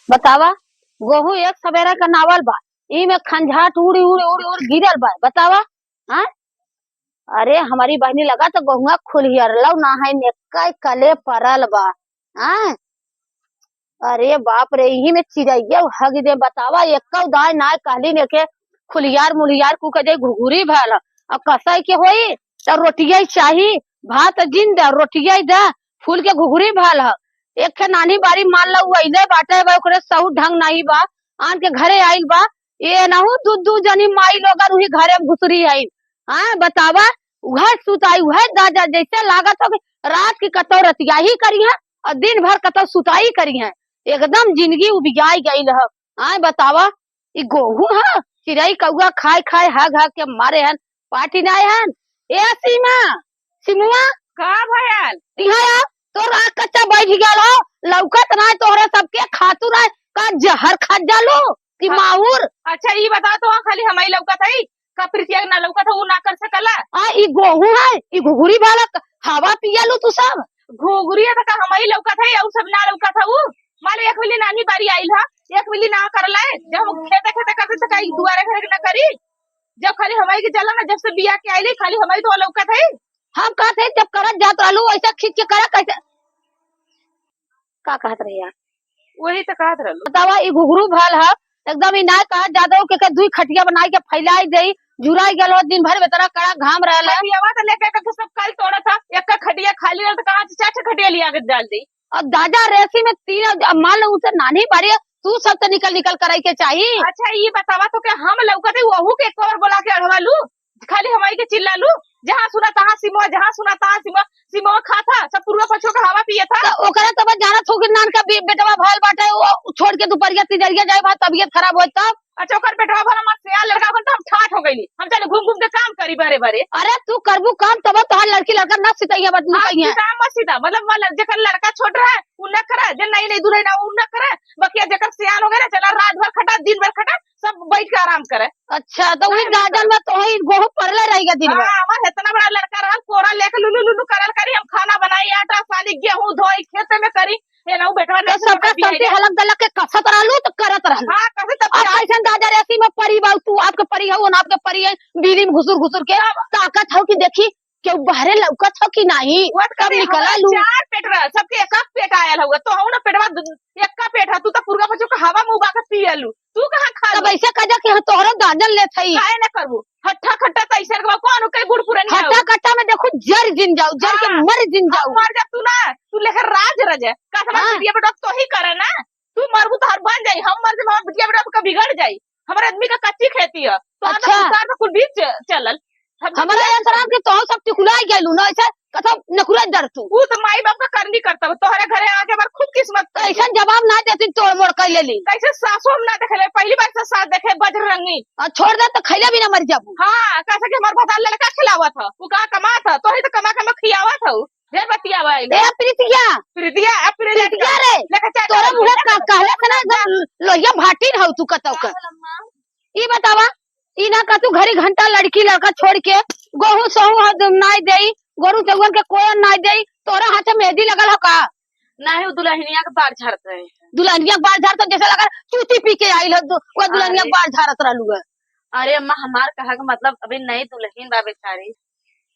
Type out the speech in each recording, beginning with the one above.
बतावा। गेहूं एक सवेरा का नावल बा। ई में खंजाट उड़ी उड़ी उड़ी उड़ी गिरल बा। बतावा। हाँ। अरे हमारी बहनी लगा तो गेहुआ खुलियरलौ ना है नेक्का कले परल बा। हाँ। अरे बाप रे यही में चिड़ैया हग दे। बतावा एक दाय ना कहली ने के खुलियार मुलियार कु के दे घुघुरी भल अब कसई के होई तो रोटिया चाही। भात जिंद रोटिया दे फूल के घुघुरी भल एक खे नानी बारी मान लो वही बाटे बा ओकरे सहू ढंग नहीं बा। आन के घरे आइल बा ये नहु दू जनी माई लोगन उही घरे में घुसरी आइल। हाँ बतावा। वह सुताई वह दादा जैसे लागत हो कि रात की कतौ रतिया ही करी है और दिन भर कतौ सुताई करी है। एकदम जिंदगी उबियाई गई है। हाँ बतावा। ये गेहूं है चिड़ई कौआ खाए खाए हग हग के मारे हन पार्टी ना हन। ए सीमा सिमुआ का भयल। इहाँ आ तो रात कच्चा बैठ गया हो लौकत ना तोहरे सबके खातू ना का जहर खा जालो कि हाँ। माहूर। अच्छा ये बता तो खाली हमारी लौकत है का प्रीतिया ना लौकत है वो ना कर सकला। ये गेहूं है ये घुघुरी वाला हवा पिया लो तू सब। घुघुरिया तो का हमारी लौकत है और सब ना लौकत है वो माले एक मिली नानी बारी आइल है एक मिली ना कर ले जब हम खेते खेते करते तो कहीं दुआरे घर ना करी जब खाली हमारी के चला ना जब से बिया के आइली खाली हमारी तो लौकत है। हम कहते हैं जब करत जात रहलू ऐसा खींच के करा कैसे का कहत रही यार। वही तो कहत रहलो। बतावा ये घुघरू भल है एकदम ही ना कहा जादो के दुई खटिया बनाई के फैलाई दई जुराई गल हो दिन भर में तरह कड़ा घाम रहल है। खटियावा तो लेके के सब कल तोड़ा था एक का खटिया खाली रहा तो कहां से चार खटिया लिया के डाल दी। और दादा रेसी में तीन मान लो उसे नानी बारी है, तू सब तो निकल निकल कराई के चाहिए। अच्छा ये बतावा तो क्या हम लौकते वहू के एक और बोला के अड़वा लू खाली हमारी के चिल्ला लू जहाँ सुना तहाँ सिमो जहाँ सुना तहाँ सिमो सिमो खाता सब पूर्व पक्षों का हवा पिए था। तो ओकरा तो बस जाना थोक नान का बेटवा भल बाटे वो छोड़ के दोपहरिया तिजरिया जाए बात तबीयत खराब होई तब। अच्छा ओकर बेटवा भला मत से लड़का बन तो हम ठाठ हो गईली हम चले घूम घूम के काम करी बारे बारे। अरे तू करबू काम तब तोहार लड़की लड़का ना सितैया बत निकैया। सीधा मत सीधा मतलब जकर लड़का छोट रहा है उ न करे जे नहीं नहीं दुल्हन उ न करे बकिया जकर सियान हो गए ना चला रात भर खटा दिन भर खटा सब बैठ के आराम करे। अच्छा तो वही गार्डन में तो ही गोहू पड़ले रहेगा दिन भर। हाँ हमार इतना बड़ा लड़का रहा कोरा लेके लुलु लुलु करल करी हम खाना बनाई आटा सानी गेहूं धोई खेत में करी ये ना बेटवा तो सबका संति हलक दलक के कसत रहलू तो करत रहलू। हाँ कैसे तब अब ऐसा दादा रेसी में परी बाऊ तू आपके परी हो ना आपके परी है बिजली में घुसुर घुसुर के ताकत हो कि देखी क्यों बहरे लौकत हो कि नहीं कब निकला लू। चार पेट रहा सबके एक पेट आयल हुआ तो हूं ना पेटवा एक का पेट है तू तो पूर्वा बच्चों का हवा मुंह बाका पियलू तू कहां खा तब ऐसे कजा कि तोहरो दाजन ले थई काहे न करबू हट्ठा खट्टा तैसर के कौन कई गुड़ पुरानी हट्टा कट्टा में देखो जर जिन जाऊ जर के मर जिन जाऊ। मर जा तू ना तू लेकर राज रजे का समझ बिटिया बेटा तो ही करे ना तू मरबू तो हर बन जाई हम मर जे बिटिया बेटा का बिगड़ जाई हमारे आदमी का कच्ची खेती है तो अच्छा तो कुल बीच चलल हमारा अंतराम के तो सब टिकुलाई गेलू ना ऐसा कथा नकुरा डर तू वो तो माई बाप का करनी करता तोहरे घरे आके बार खुद किस्मत ऐसा जवाब ना देती तोड़ मोड़ कर ले ली कैसे सासू हम ना देखे पहली बार से सास देखे बजरंगी और छोड़ दे तो खैले भी ना मर जाबू। हाँ कैसे कि हमारे भतार लड़का खिलावा था वो कहा कमा था तो ही तो कमा कमा खियावा था ढेर बतियावा ए प्रीतिया प्रीतिया प्रीतिया रे तोरा मुहे कहले से ना लोहिया भाटी रहू तू कतौ का ई बतावा ई ना का तू घरी घंटा लड़की लड़का छोड़ के गोहू सोहू नाई देई गोरू चौगन के कोई नाई देई तोरा हाथ में मेहंदी लगल हो का नहीं वो दुल्हनिया के बाल झाड़त रहे दुल्हनिया बाल झाड़ तो जैसे लगा चूती पी के आई हो वो दुल्हनिया बाल झाड़त रहलू है। अरे अम्मा हमार कहा का मतलब अभी नई दुल्हन बा बेचारी।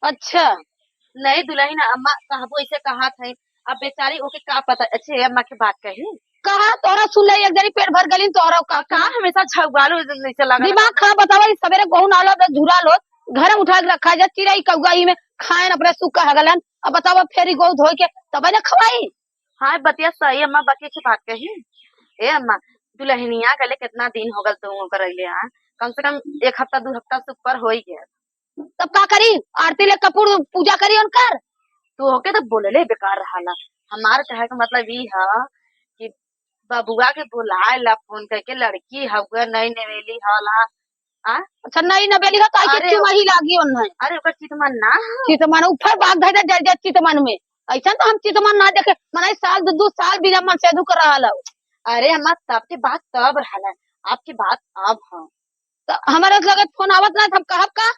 अच्छा नई दुल्हन अम्मा कहबो ऐसे कहा थे अब बेचारी ओके का पता अच्छे अम्मा की बात कही कहा तोरा सुन ले एक जरी पेट भर गली तोरा का हमेशा छुगालू नीचे लगा दिमाग खराब बतावा सवेरे गहू नालो झुरा लो घर में उठा के रखा जा चिड़ई कौआ में खाए अपने सुखा हगलन अब बतावा फेरी गहू धोई के तब ना खवाई। हाँ बतिया सही अम्मा बाकी की बात कही ए अम्मा दुल्हनिया गले कितना दिन हो गल तुम करैले हाँ कम से कम एक हफ्ता दो हफ्ता से ऊपर हो ही गया तब का करी आरती ले कपूर पूजा करी उनकर तो होके तो बोलले बेकार रहा हमार कहे का मतलब ये है कि बबुआ के बुलाए ला फोन करके लड़की हवा नई नवेली हला अच्छा नई नवेली का काहे के वही लागी उन्हें अरे ओकर चितमन ना चितमन ऊपर बाग धैदा जर जर चितमन में ऐसा तो हम चितमन ना देखे मने साल दो साल बिना मन से दु कर रहा। अरे अम्मा तब के बात तब रहा आपकी बात अब है तो हमारे लगे फोन आवत ना तब कहब का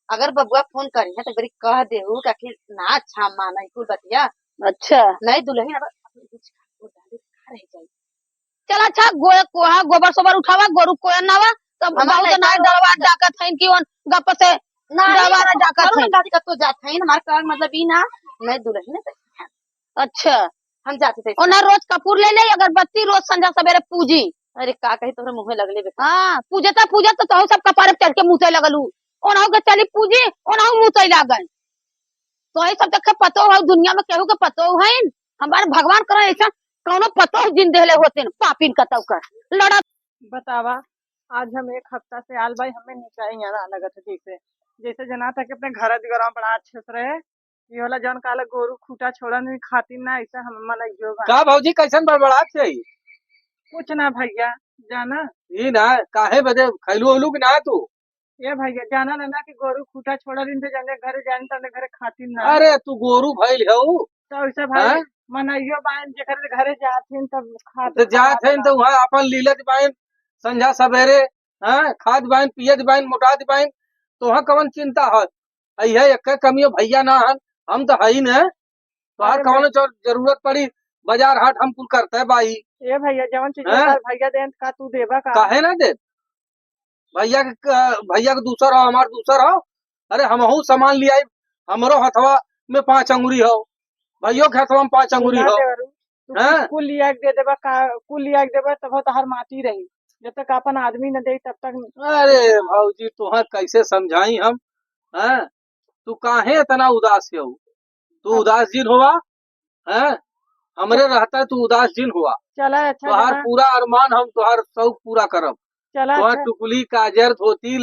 अगर बबुआ फोन करी है तो बड़ी कह देहू कि ना अच्छा माना कुल बतिया। अच्छा नहीं दुल्हन अब रह जाए चल अच्छा कोहा गोबर सोबर उठावा गोरु कोयन नावा तब हमार बहुत ना लइका डरवा डाकत हइन कि गप से नहीं डरवा ना डाकत करो ना हइन। दादी कतो जात है हमारे कहने का मतलब ई ना मैं दुल्हन है अच्छा हम जाते थे और ना रोज कपूर ले ले अगरबत्ती रोज संध्या सवेरे पूजी। अरे का कही तोहरे मुंह में लगले बे हाँ पूजता तो सब कपारे पे चढ़ के मुँह लगलू ओनाहू के चली पूजी ओनाहू मुँह लागल तो ये सब तक पतो है दुनिया में केहू के पतो है हमारे भगवान करे ऐसा कौनो पतो जिन देले होते पापिन कतौ कर लड़ा। बतावा। आज हम एक हफ्ता से आल भाई हमें निकाय यहाँ लगत है जैसे जैसे जना था कि अपने घर दिगरा बड़ा अच्छे से रहे ये वाला जौन काला गोरू खूटा छोड़ा नहीं खाती ना ऐसा हम मन योग का भौजी कैसन बड़बड़ात छै? कुछ ना भैया जाना ई ना काहे बदे खैलू उलू कि ना तू? ये भैया जाना ना कि गोरू खूटा छोड़ा दिन से जने घरे जाने तने घरे खाती ना अरे तू गोरू भइल हऊ तो ऐसे भाई हैं? मनइयो बाइन जेकर घरे जाथिन तब तो जात है तो वहाँ अपन लीलत बाइन संझा सवेरे हैं खाद बाइन पियत बाइन मोटात बाइन तो वहाँ कवन चिंता है? अइहे एक कमियो भैया ना हन हम तो हई न तोहार अरे कवन जरूरत पड़ी बाजार हाट हम कुल करते बाई ये भैया जवन चीज हैं? भैया देन का तू देबा का काहे ना दे भैया के दूसर हो हमार दूसर हो। अरे हमहू सामान लियाई हमरो हथवा में 5 अंगुरी हो भैयो के हथवा में 5 अंगुरी ना हो देवरू तू हैं? कुल लिया के दे देबा का कुल लिया के देबा तब तोहर माटी रही जब तक अपन आदमी न दे तब तक अरे भाऊजी तुहर कैसे समझाई हम हैं? तू काहे इतना उदास हो? तू उदास जिन हुआ हैं? हमरे रहता तू उदास जिन हुआ चला अच्छा तुहार जना पूरा अरमान हम तुहार शौक पूरा करब। चला तुहार अच्छा टुकली काजर धोती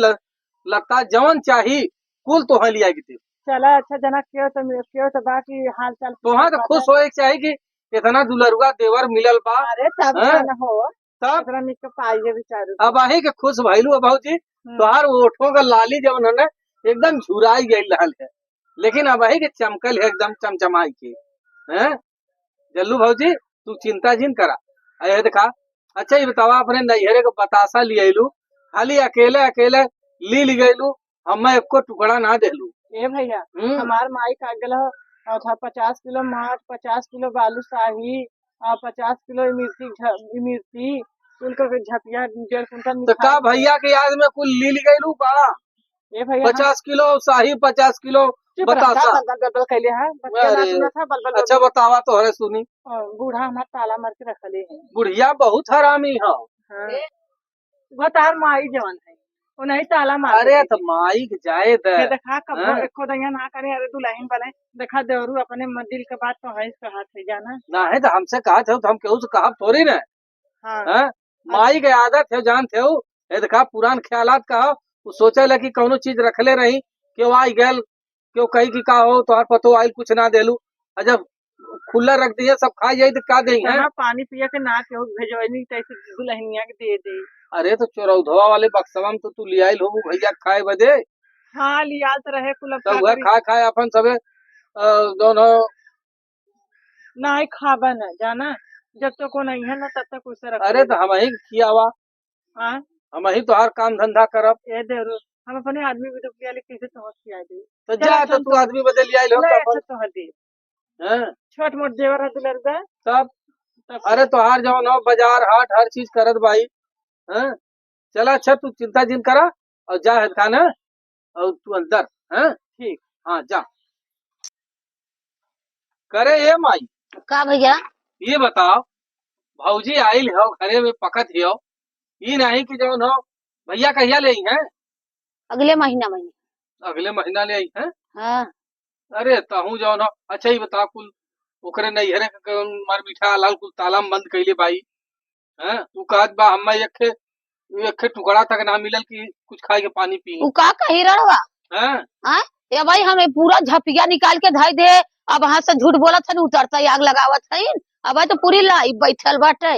लत्ता जवन चाही कुल तोहर लिया के चला अच्छा जना क्यों तो बाकी हाल चाल तोहर तो खुश होए के चाही कि इतना दुलरुआ देवर मिलल बा अरे तब हैं? न हो तब इतना निक के पाइए बेचारू अब आही के खुश भइलू भाऊजी तोहार ओठों का लाली जवन है ना एकदम झुराई गई रहल है लेकिन अब आही के चमकल है एकदम चमचमाई के हैं? जल्लू भाऊजी तू चिंता जिन करा अरे देखा अच्छा ये बतावा अपने नैहरे को बतासा लियलू खाली अकेले अकेले ली गयलू हमें एको टुकड़ा ना देलू। ए भैया हमार माई का गल और था 50 किलो माट 50 किलो बालू शाही और 50 किलो मिर्ची कुल के झपिया 1.5 कुंटल तो का मिठाई भैया के याद में कुल ली गयलू का ए भैया 50 किलो शाही 50 किलो चुप रहा बतासा। बलबल कैले है बच्चा ना अरे सुना था बलबल अच्छा बतावा तो हरे सुनी बूढ़ा हमार ताला मार के रखले है बुढ़िया बहुत हरामी है। हाँ। वो तार माई जवन है वो नहीं ताला मार अरे तो माई के जाए दे के देखा कब हाँ? एको दैया ना करे अरे दुल्हन बने देखा देवरू अपने दिल के बात तो है कहा थे जाना ना है तो हमसे कहा थे तो हम केहू से कहा थोड़ी ना हाँ हैं? माई के आदत है जान थे ये देखा पुरान ख्यालात कहा वो सोचे ला कि कौनो चीज रखले रही क्यों आई गल क्यों कही कि का हो तो पतो आई कुछ ना देलू और जब खुला रख दिए सब खा जाये तो क्या दे हैं? हाँ, पानी पिया के ना केहू भेजवनी तैसे दुल्हनिया के दे दे अरे तो चौरौधवा वाले बक्सवा में तो तू लियाई हो भैया खाए बदे हाँ लियाल तो रहे कुल अब तो का वह करी खा खाए अपन सबे दोनों ना ही खाबा न जाना जब तक को नहीं है ना तब तक उसे रख अरे तो हम ही खियावा हाँ हम ही तोहार काम धंधा करब ये देवरू हम अपने आदमी भी तो किया ले कैसे तो खिया दे तो चल जा अच्छा तो तू आदमी बदे लियाई हो ले तो अच्छा अपन तो दे हैं? छोट मोट जेवर है दुलरुआ तब तब अरे तोहार जवन हो बाजार हाट हर चीज करत भाई हैं? चला अच्छा तू चिंता जिन करा और जा है खाना और तू अंदर हैं? ठीक हाँ जा करे ये माई का भैया ये बताओ भौजी आइल हो घरे में पकत हो ये नहीं कि जवन हो भैया कहिया ले आई हैं? अगले महीना अगले महीना ले आई हैं? हाँ अरे तहू जवन हो अच्छा ही बता कुल ओकरे नैहरे के मार मीठा लाल कुल ताला में बंद कैले बाई हैं? तू कहत बा हमें एक टुकड़ा तक ना मिलल कि कुछ खाए के पानी पी तू का कही रड़वा हैं? हाँ ये भाई हमें पूरा झपिया निकाल के धाई दे अब वहां से झूठ बोलत है उतरता आग लगावत है अब तो पूरी लाई बैठल बाटे।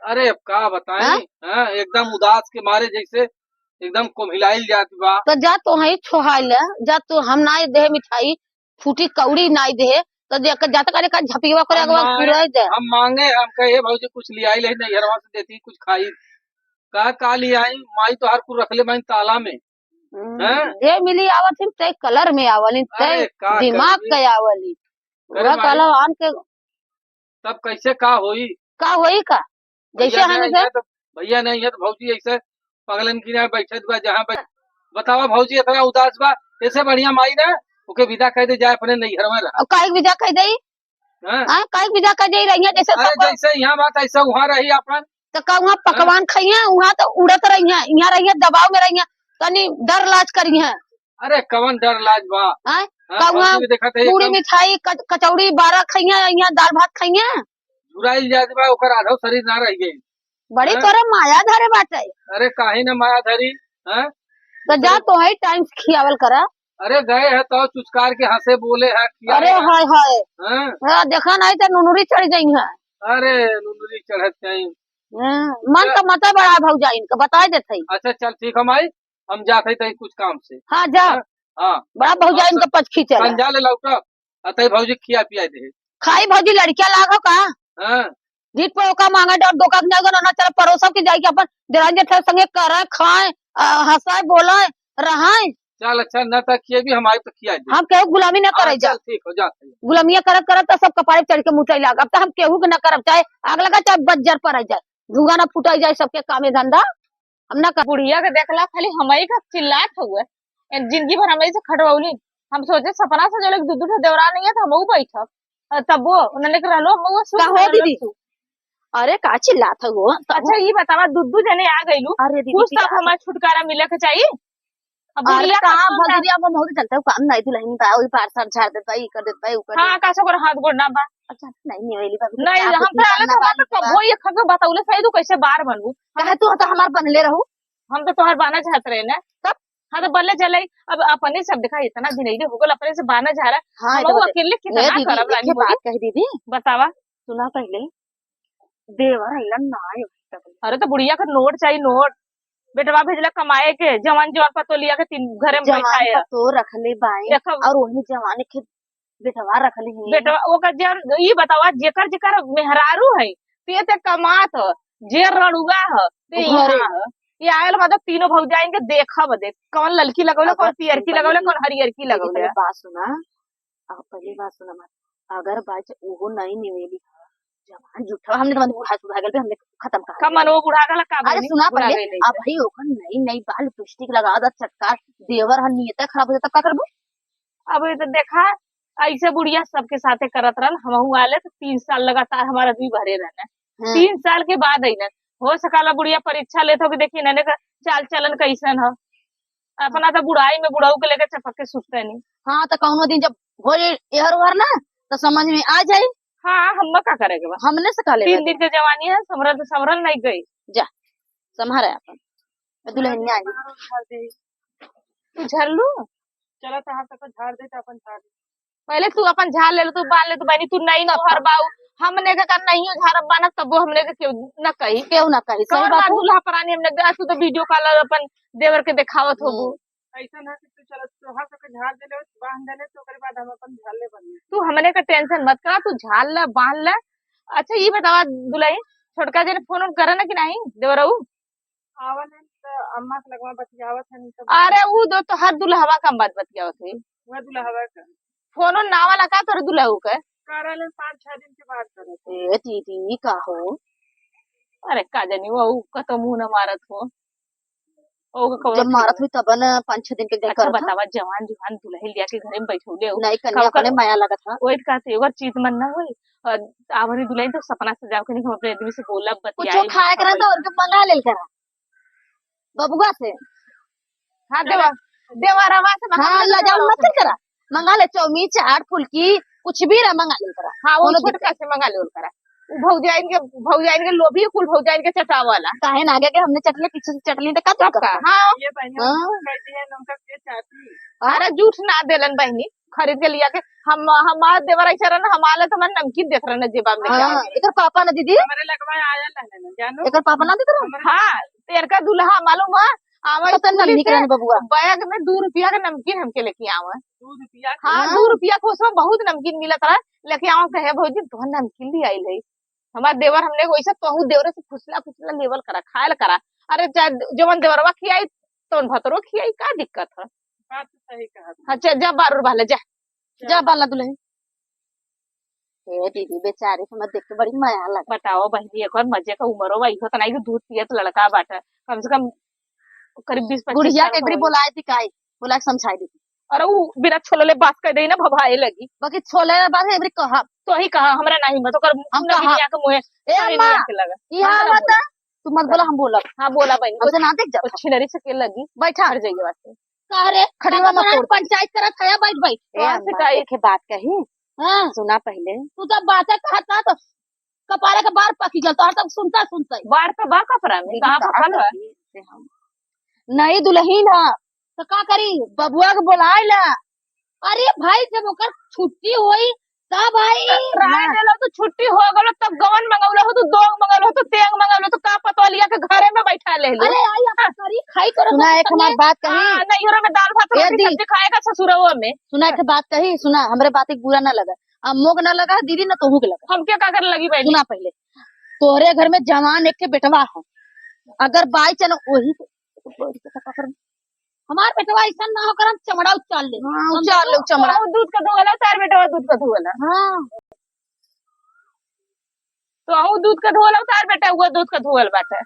अरे अब का बताएं हाँ? हैं? एकदम उदास के मारे जैसे एकदम कोम्हिलाइल जात बा। तो जा तो वही छोहाइल जा तो हम ना दे मिठाई फूटी कौड़ी ना दे तो जाता करे का झपिया करे हम अगवा मांगे पूरा दे हम मांगे हम कहे भौजी कुछ लियाई ले नैहरवा से देती कुछ खाई का लियाई माई तो हर कुछ रखले माई ताला में हैं? जे मिली आवत हिम ते कलर में आवली ते अरे का दिमाग करबी? के आवली करे पूरा माई कलर आन के तब कैसे का होई का होई का जैसे भैया हम नहीं है तो भैया नहीं है तो भौजी ऐसे पगलन की ना बैठे बा जहाँ बतावा भौजी इतना उदास बा, ऐसे बढ़िया माई ना ओके विदा कह दे जाए अपने नैहर में रहा। काहे विदा कह दई, हाँ? काहे विदा कह दई रही है जैसे अरे सबको जैसे यहाँ बात ऐसा वहाँ रही अपन। तो का वहाँ पकवान खाई है, वहाँ तो उड़त रही है, यहाँ रही है दबाव में रही है, तनी डर लाज करी है। अरे कवन डर लाज बा। हाँ? हाँ, का वहाँ भौजी भी देखा थे पूरी एकदम मिठाई कचौड़ी 12 खाई है, यहाँ दाल भात खाई है। झुराइल जात बा, ओकर आधो शरीर ना रह गई। बड़ी हाँ? तोरे माया धरे बाटे। अरे काहे न माया धरी। हाँ? तो जा तो है टाइम से खियावल करा। अरे गए है तो चुचकार के हंसे बोले है किया अरे है। हाय हाय, हाँ? देखा नहीं तो नुनुरी चढ़ गई है। अरे नुनरी चढ़त नहीं। मन तो मत बड़ा भौजा इनका बता देते। अच्छा चल ठीक है माई, हम जाते तई कुछ काम से। हाँ जा, हाँ? हाँ बड़ा भौजा इनका पच खींचेला। संजा ले लौटा अतई भौजी खिया पिया दे। खाई भौजी लड़किया लागो का हाँ? जीत पे ओका मांगा डर दोका के जाएगा ना, चल पड़ोसा के जाके अपन देरान जेठा संगे करे खाए हंसाए बोलाए रहाए। चल अच्छा न तक किए भी हमारे तो किया दे। हम केहू गुलामी न करे जा, चल ठीक हो जाते। गुलामिया करत करत तो सब कपारे चढ़ के मुँह लाग। अब तो हम केहू के न करब, चाहे आग लगा चाहे बज्जर पर जाए, धुआं न फुटाई जाए, सबके कामे धंधा हम न कर। बुढ़िया के देखला खाली हमारी का चिल्लात हुए, जिंदगी भर हमारी से खटवौली। हम सोचे सपना से जो लोग दूध देवरा नहीं है तो हम बैठब, तब वो उन्होंने रहलो हम का हो दीदी? अरे का चिल्लात हो? अच्छा ये बतावा दुद्दू जने आ गईलू, अरे दीदी कुछ तक हमारा छुटकारा मिले के चाहिए। अब अरे बुढ़िया कहाँ का भौजी अब बहुत चलता है काम, नहीं दुल्हन बा वही पार सार झाड़ देता है, ई कर देता है, ऊ कर हाँ का सकर हाथ गोड़ना बा। अच्छा नहीं निवेली बाबू नहीं हम तो आले तो हम तो वो ये खग बताउले सही तू कैसे बाहर बनबू। कहे तू तो हमार बनले रहू हम तो तोहर बाना चाहत रहे ना तब। हाँ तो बल्ले चले अब अपने सब दिखा इतना दिन हो गल अपने से बाना जा रहा। हाँ हम अकेले कितना करब रानी बात बोली कही दीदी, बतावा। सुना पहले देवर अइलन ना आयो। अरे तो बुढ़िया का नोट चाहिए, नोट बेटवा भेजला कमाए के जवान जवान पतो लिया के तीन घरे में बैठाए जवान तो रखले बाई देखो और वही जवान के बेटवा रखले ही बेटवा वो का ये बतावा जेकर जेकर मेहरारू है ते कमात ह, जे रड़ुआ ह ते घरे। यहाँ ह। ये आयल मतलब तीनों भौजाइन के देखा बदे कौन ललकी लगौले, कौन पियरकी लगौले, कौन हरियरकी लगौले। पहले बात सुना, अब पहली बात सुना मत, अगर बात वो नहीं निवेली जवान झूठा हमने तो बुढ़ा सुधा गल पे हमने खत्म कर का मन वो बुढ़ा गला का अरे बनी सुना बुढ़ा पहले, गई अब भाई ओखन नई नई बाल लिपस्टिक लगा दा चटकार, देवर हन नियत खराब हो जाता का करबो। अब ये तो देखा ऐसे बुढ़िया सबके साथे करत रहल। हमहू आले तो 3 साल लगातार हमारा भी भरे रहना। 3 साल के बाद आई हो सकाला बुढ़िया परीक्षा लेत हो कि देखी इन्होंने का चाल चलन कैसन है। अपना तो बुढ़ाई में बुढ़ाऊ के लेकर चपक के सुनते नहीं। हाँ तो कौनो दिन जब हो एहर ओहर ना तो समझ में आ जाए। हाँ हम का करेगा बा हमने से का ले 3 दिन के जवानी है, समरल तो समरल नहीं गई। जा संभारे अपन दुल्हन आ गई तू झर लू चलो तो हाथ तक झाड़ दे तो अपन झाड़ दे। पहले तू अपन झाड़ ले लो, तू बाल ले, तू बनी तू नहीं नोहर बाऊ हमने का कर नहीं झाड़ब बाना तब वो हमने के क्यों न कही क्यों ना कही सही कौन बात बात है। दूल्हा परानी हमने दे तू तो वीडियो कॉल अपन देवर के दिखावत होबू। ऐसा ना कि तू चलो तो हाथ तक झाड़ दे ले बांध दे ले तो ओकरे बाद हम अपन झाड़ ले बन। तू हमने का टेंशन मत करा, तू झाड़ ले बांध ले। अच्छा ये बतावा दुल्हन छोटका जन फोन करे ना कि नहीं देवरऊ? आवन है तो अम्मा से लगवा बतियावत है तो अरे वो दो तो हर दुल्हवा का बात बतियावत है। वह दुल्हवा का फोनो ना वाला का तोर दुल्हऊ के करल 5-6 दिन के बाद करे। ए दीदी का हो अरे का जानी वो का तो मुंह न मारत हो ओ का जब मारत हुई तब न 5-6 दिन के अच्छा कर बतावा जवान जुहान दुल्हन लिया के घरे में बैठौले हो नहीं कन्या कब अपने माया लगा था वही कहते एगो चीज मन ना होई और आवरी दुल्हन तो सपना सजाव के नहीं हम अपने आदमी से बोला कुछ बतियाई खाए करा तो उनके मंगा लेल करा बबुआ से। हाँ देवा देवा रवा से मंगा हाँ ले लजाऊ मत करा, मंगा ले चौमी चाट फुल्की कुछ भी रहा मंगा लेल करा। हाँ वो कोनो छोटका से मंगा ले करा वो भौजाइन के लोभी कुल भौजाइन के चटावाला काहे ना आगे के हमने चटले पीछे से चटली तो का सबका। दिक्कत है? हाँ ये बहनियों हाँ। कहती है नमका के चाहती अरे झूठ ना देलन बहनी खरीद के लिया के हम हमारा देवर ऐसा रहा हम आले तो मैं नमकीन देख रहे जेबा में हाँ एकर पापा ना दीदी, हमारे लगवा आया ना जानो एकर पापा ना देत रहो हाँ तेर का दूल्हा मालूम है आवा पता नहीं स्कूली निकरन से बबुआ। बैग में 2 रुपया का नमकीन हमके लेके आवा। 2 रुपया हाँ 2 रुपया को उसमें बहुत नमकीन मिला था लेके आवा कहे भौजी तो नमकीन भी आई है हमारे देवर हमने वैसा तो देवर से फुसला फुसला लेवल करा खायल करा। अरे जवन देवरवा खियाई तो भतरो खियाई का दिक्कत है। बात तो सही कहा। अच्छा जा बारूर वाले जा जा बाला दुल्हन ए दीदी बेचारी के मत देख के बड़ी माया लगा। बताओ बहनी एक और मजे का उम्र हो वही हो तो नहीं कि दूध पियत लड़का बाटा कम से कम करीब 20-25 बुढ़िया साल के का बड़ी होई। बोलाए थी काई बोला के समझाई दी। अरे वो बिना छोले बात कर देई ना भभाए लगी। बाकी छोले बात है एवरी कहा तो ही कहा हमरा नहीं मत कर हम ना कहा बिनिया के मुंह ए अम्मा के लगा यहाँ हाँ, मत तू मत बोला हम बोला हाँ बोला बहनी हमसे ना देख जा कुछ छिनरी से के लगी बैठा हर जाइए बात सारे खड़ीवा मत तोड़ पंचायत करत है बैठ बैठ ए अम्मा देखे बात कही हां सुना पहले तू जब बातें कहता तो कपारे का बार पकी गल तो तब सुनता सुनता बाढ़ का बा कपड़ा में कहां पकड़ है नहीं दुल्हीन है तो का करी बबुआ के बुलाए ला। अरे भाई जब ओकर छुट्टी होई तब भाई राय देलो तो छुट्टी हो गलो तब गवन मंगौलो हो तो दोग मंगौलो हो तो तेंग मंगौलो तो का पतोलिया के घरे में बैठा ले लो। अरे आई अपन करी खाई करो सुना एक हमार बात कही नहीं हो में दाल भात रोटी सब्जी खाएगा ससुरवा में सुना एक बात कही सुना हमरे बात एक बुरा ना लगा अम्मो के ना लगा दीदी ना तोहू के लगा हम क्या कर लगी बैठी सुना पहले तोहरे घर में जवान एक के बेटवा है अगर बाई चलो वही हमार बेटवा ऐसा ना होकर हम चमड़ा उचाल ले उचाल ले चमड़ा दूध का धोला तार बेटा दूध का धोला हाँ तो आहू दूध का धोला तार बेटा हुआ दूध का धोल बाटे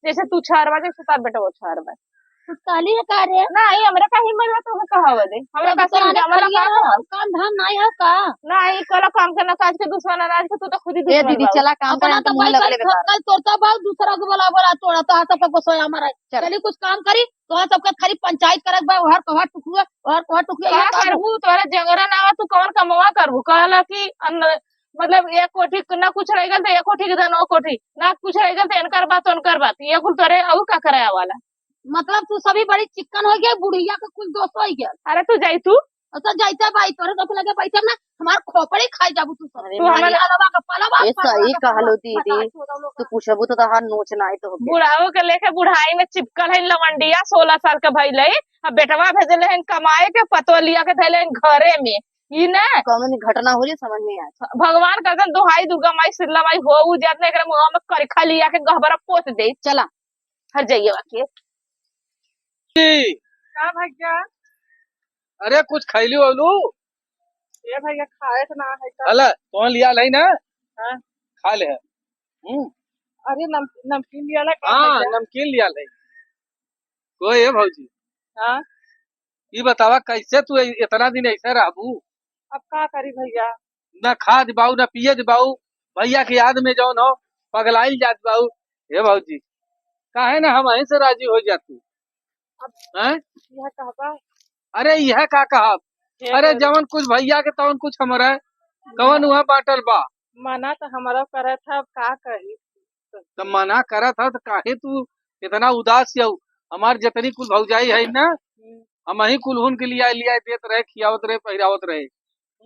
जैसे तू 4 बजे से तार बेटा वो 4 बजे तू काली है कार्य नहीं हमरा का हिम्मत है तो कहा दे हमरा का हमरा काम धाम नहीं है का नहीं कल काम करना काज के दुश्मन अनाज के तू तो खुद ही ए दुश्मन दीदी चला काम करना तो मुंह लगले बेकार कल तोड़ता भाव दूसरा को बोला बोला तोड़ा तो हाथ पे गोसो हमारा चली कुछ काम करी तो सबका खाली पंचायत करक बा हर कहा टुकुआ और कहा टुकुआ का करबू तोरा जंगरा ना तू कौन कमवा करबू कहला कि मतलब एक कोठी ना कुछ रहेगा तो एक कोठी के दनो कोठी ना कुछ रहेगा तो इनकर बात उनकर बात ये कुल तोरे और का कराया वाला मतलब तू सभी बड़ी चिकन हो गया बुढ़िया का कुछ दोस्त हो गया। अरे तू जाई तू तो जाइता भाई तोरे तो लगे बैठे ना हमार खोपड़ी खाई जाबू तू तू हमारे अलवा का पलवा ये सही कहलो दीदी तू पूछबू तो तहार नोच नाई तो होगे बुढ़ाओ के लेके बुढ़ाई में चिपकल है लवंडिया 16 साल के भइले अब बेटवा भेजले हैं कमाए के पतोलिया के धैले घरे में ई ना कौन घटना हो रही समझ नहीं आया भगवान करदन दुहाई दुर्गा माई शीतला माई हो उ जात एकरा मुंह में करखा लिया के गहबरा पोत दे चला हर जाइए बाकी का भैया अरे कुछ खैली ओलू ये भैया खाए तो ना है का अला तो लिया लाई ना हाँ? खा ले अरे नमकीन लिया ना का हाँ भैया? नमकीन लिया लाई कोई है भौजी हाँ ये बतावा कैसे तू इतना दिन ऐसे रहबू अब का करी भैया न खा दिबाऊ न पिए दिबाऊ भैया की याद में जौन हो पगलाई जात बाऊ हे भौजी काहे ना हम यहीं से राजी हो जातू हैं यह कहबा अरे यह का कहा अरे जवन कुछ भैया के तवन कुछ हमारा कवन वहाँ बांटल बा मना तो हमारा करे था अब का करी तो मना करा था तो काहे तू इतना उदास हो हमार जितनी कुल भौजाई है ना हम ही कुल के लिए लिया देत रहे खियावत रहे पहरावत रहे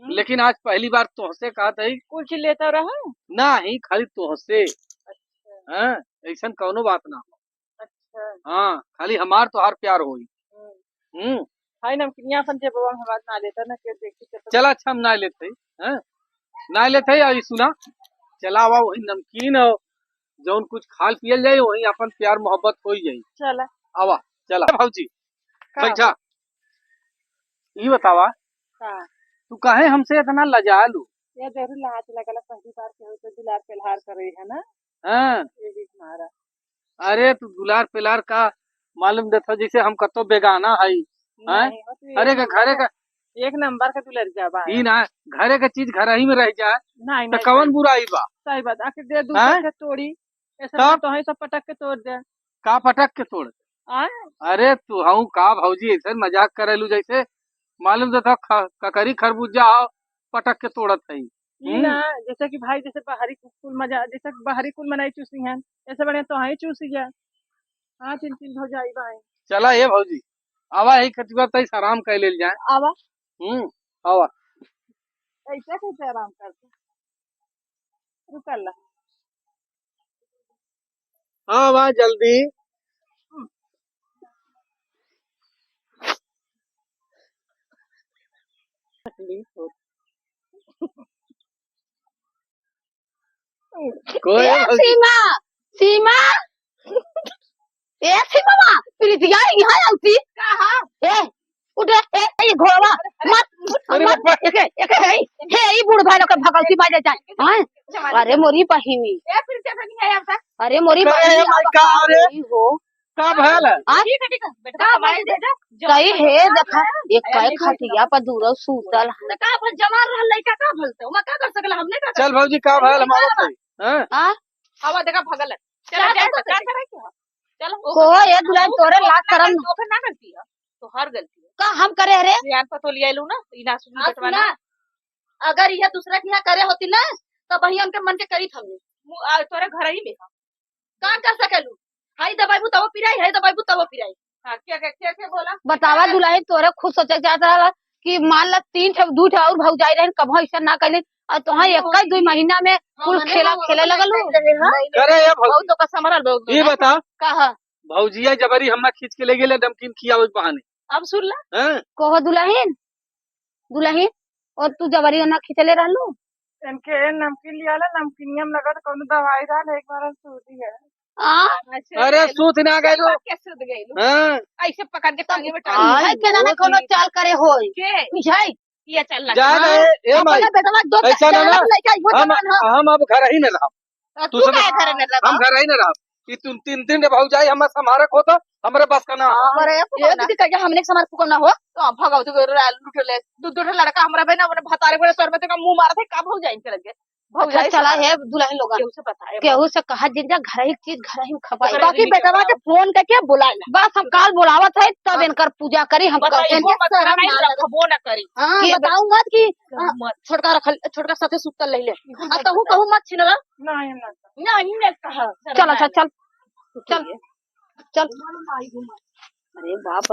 लेकिन आज पहली बार तोहसे कहा था कुछ लेता रहा ना ही खाली तोहसे हाँ ऐसा कौनो बात ना हो अच्छा हाँ खाली हमार तोहार प्यार होई हाय नमकीनिया अपन जे बाबा हमार ना लेता ना के देखी के तो चला अच्छा हम ना लेते हैं ना लेते आई सुना चला आवा वही नमकीन हो जौन कुछ खाल पियल जाये वही अपन प्यार मोहब्बत हो जाये चला आवा चला भाजी का? बैठा ये बतावा का तू काहे हमसे इतना लजालू ये जरूर लाज लगला पहली बार के हो तो दुलार पेलहार करे है ना हाँ ये भी हमारा अरे तू दुलार पिलार का मालूम देता जैसे हम कतो बेगाना है नहीं हो तो अरे का घरे का एक नंबर का दुलर जाबा ही ना घरे का चीज घर ही में रह जाए नहीं तो नहीं कवन बुराई बा सही बात आके दे हैं? दूसरे के तोड़ी ऐसा तब? तो है सब पटक के तोड़ दे का पटक के तोड़ आए अरे तू हूँ का भौजी ऐसे मजाक करेलू जैसे मालूम देता ककरी खरबूजा हो पटक के तोड़त है ये ना जैसे कि भाई जैसे बाहरी कुल मजा जैसे बाहरी कुल मनाई चूसी हैं ऐसे बने तो है चूसी जा हाँ चिंतित हो जाई भाई चला ये भौजी आवा ही कतिबा तैस आराम कर ले जाए आवा आवा ऐसा कैसे आराम करते रुकल्ला आवा जल्दी तकलीफ हो कोई ए सीमा सीमा ए सीमा प्रीतिया यहाँ आउती कहा ए उठ ए ये घोड़ा मत अरे हम बाप रे। एक है ई बूढ़ भाई लोग के भगवती बाजे जाए हैं अरे मोरी बहिनी ए फिर से नहीं है अब तक अरे मोरी करे बहिनी भाई अब का का अरे होई हो का भयल है हाँ? ठीक है बेटा हमारे दे दे कई है देखा एक कई खटिया पर दूर सूतल है का अपन जवान रहल लइका का भलते हम का कर सकला हमने का चल भौजी का भयल हमारा तो हैं हाँ हवा देखा भगल है चल जा क्या करे क्या चल को ये दुल्हन तोरे लाज शरम तो फिर ना करती है तो हर गलती है का हम करे रे ध्यान पर तो लिया लू ना इना सुन हाँ, बटवाना सुना अगर यह दूसरा के यहाँ करे होती ना तो वही उनके मन के करी हमने तोरे घर ही में का कर सकेलू हाई दवाई तब पिराई है दवाई तब पिराई हां क्या बोला बतावा दुल्हन तोरे खुद सोचे जाता रहा कि मान ला 3 ठे 2 ठे और भौजाई रहन कभी ऐसा ना कइले और तोहा एक 2 महीना में कुल खेला खेले लगलू करे ये भौजी बहुत तो संभरल बहुत ये बता कहा भौजिया जबरी हमरा खींच के ले गेले नमकीन खियावे के बहाने अब सुन ला हैं कहो दुल्हन दुल्हन और तू जबरी ना खिचले रहलू इनके नमकीन लिया नमकीनिया में लगा तो कौन दवाई डाल एक बार सूती है आ अरे सूत ना गइलो कैसे दे गई हैं ऐसे पकड़ के टांगे में है के ना कोनो चाल करे होई के बुझाई ये चल जा लगा रहे ए माई अपना बेटवा दो ऐसा ना ना लड़का हो हम जवान हो हम अब घर ही न रह तू काय करे न लगा हम घर ही न रह कि तुम 3 भौजाई हमरा समारक होता हमरे बस का ना अरे ये दीदी कह हमने समार को ना हो तो भगाओ तो लुटले दू लड़का हमरा बे ना भतारे बड़े सर में तो मुंह मारते का भौ जाइन के लगे भौ अच्छा चला है दुल्हन लोग केहू से बताए केहू से कहा जिंजा घर ही चीज घर ही खपाई बाकी बेटवा के फोन करके बुलाए बस हम काल बुलावत है तब इनकर पूजा करी हम कहते हैं रखबो ना करी हाँ बताऊ मत कि मत छोटका रखल छोटका साथे सुतल ले आ कहू कहू मत छिनला नहीं हम ना नहीं ने कहा चल अच्छा चल चल चल अरे बाप